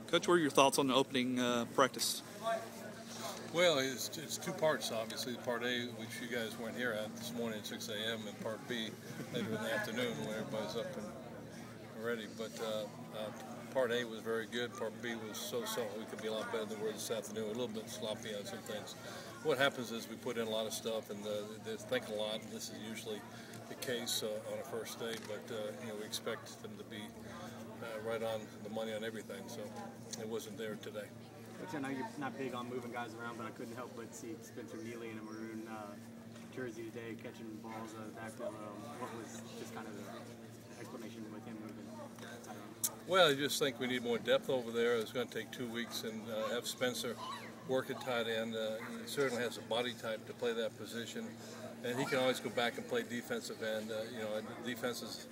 Coach, what are your thoughts on the opening practice? Well, it's two parts, obviously. Part A, which you guys weren't here at this morning at 6 a.m., and Part B later in the afternoon when everybody's up and ready. But Part A was very good. Part B was so-so. We could be a lot better than we were this afternoon. A little bit sloppy on some things. What happens is we put in a lot of stuff, and they're thinking a lot, and this is usually the case on a first day. But we expect them to be right on the money on everything, so it wasn't there today. Which I know you're not big on moving guys around, but I couldn't help but see Spencer Neely in a maroon jersey today, catching balls out of the backfield. What was just kind of the explanation with him moving tight end? Well, I just think we need more depth over there. It's going to take 2 weeks, and have Spencer work at tight end. He certainly has a body type to play that position, and he can always go back and play defensive end. Defenses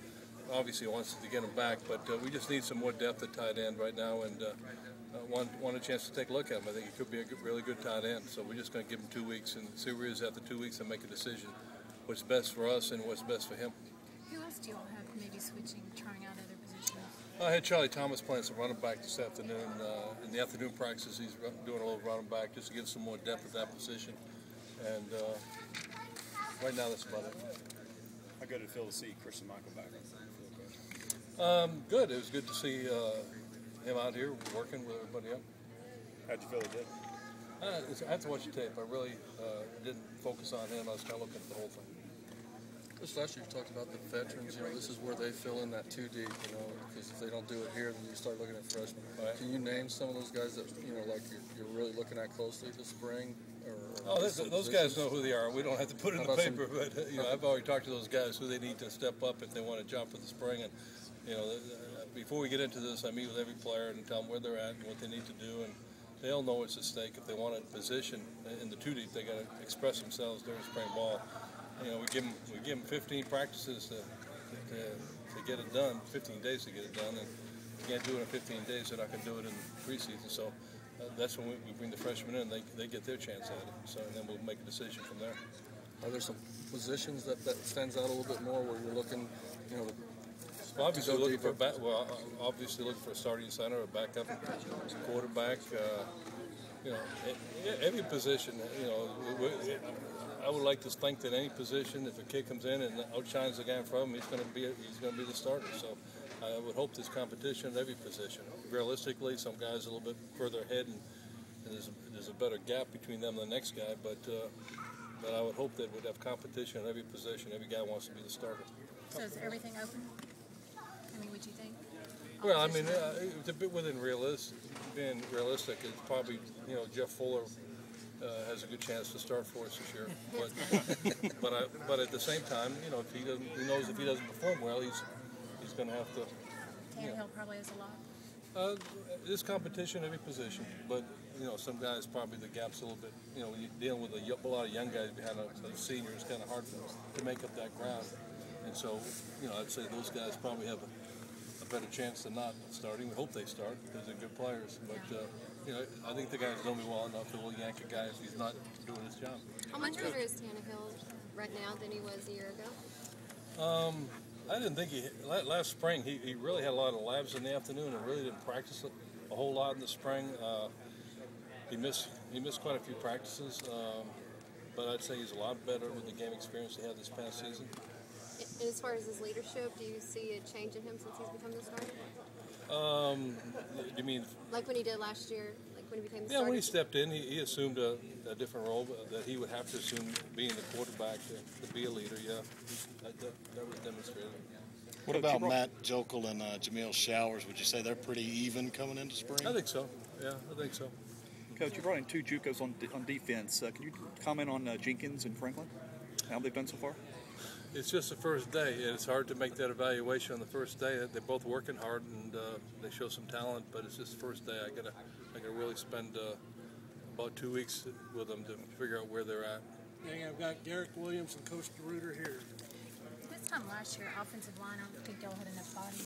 obviously wants to get him back, but we just need some more depth at tight end right now, and want a chance to take a look at him. I think he could be a really good tight end, so we're just going to give him 2 weeks and see where he is after 2 weeks and make a decision what's best for us and what's best for him. Who else do you all have maybe switching, trying out other positions? I had Charlie Thomas playing some running back this afternoon. In the afternoon practices, he's doing a little running back just to give some more depth at that position, and right now that's about it. How good did it feel to see Christian Michael back? Good. It was good to see him out here working with everybody up. How'd you feel it did? I have to watch the tape. I really didn't focus on him. I was kind of looking at the whole thing. Just last year you talked about the veterans. This is where they fill in that 2 deep. Because if they don't do it here, then you start looking at freshmen. Right. Can you name some of those guys that like you're really looking at closely this spring? Those guys know who they are. We don't have to put it in the paper, but I've already talked to those guys who they need to step up if they want to jump for the spring. And before we get into this, I meet with every player and tell them where they're at and what they need to do, and they all know what's at stake. If they want a position in the 2 deep, they got to express themselves during spring ball. We give them 15 practices to get it done, 15 days to get it done, and you can't do it in 15 days. They're not going to do it in preseason. So that's when we bring the freshmen in. They get their chance at it. So and then we'll make a decision from there. Are there some positions that stands out a little bit more where you're looking, Obviously looking for a starting center, a backup, quarterback. Every position. I would like to think that any position, if a kid comes in and outshines the guy in front of him, he's going to be the starter. So I would hope there's competition at every position. Realistically, some guys a little bit further ahead, and there's a better gap between them and the next guy. But I would hope that we'd have competition at every position. Every guy wants to be the starter. So is everything open? What you think? Well, it's a bit being realistic. It's probably, Jeff Fuller has a good chance to start for us this year. But at the same time, if he doesn't perform well, he's going to have to. Tannehill probably has a lot. There's competition every position, but some guys probably the gap's a little bit. When you're dealing with a lot of young guys behind a senior, it's kind of hard for them to make up that ground. And so, I'd say those guys probably have a better chance than not starting. We hope they start because they're good players. But, I think the guys know me well enough to yank a guy if he's not doing his job. How much better is Tannehill right now than he was a year ago? I didn't think last spring, he really had a lot of labs in the afternoon and really didn't practice a whole lot in the spring. He missed quite a few practices, but I'd say he's a lot better with the game experience he had this past season. And as far as his leadership, do you see a change in him since he's become the starter? You mean? Like when he did last year, like when he became the starter? Yeah, when he stepped in, he assumed a different role that he would have to assume being the quarterback to be a leader, yeah. That was demonstrated. What about Matt Jokel and Jamil Showers? Would you say they're pretty even coming into spring? I think so, yeah, I think so. Coach, you brought in 2 JUCOs on defense. Can you comment on Jenkins and Franklin? How they've been so far? It's just the first day, and it's hard to make that evaluation on the first day. They're both working hard, and they show some talent, but it's just the first day. I gotta really spend about 2 weeks with them to figure out where they're at. Yeah, I've got Garrick Williams and Coach DeRuiter here. This time last year, offensive line, I don't think y'all had enough bodies.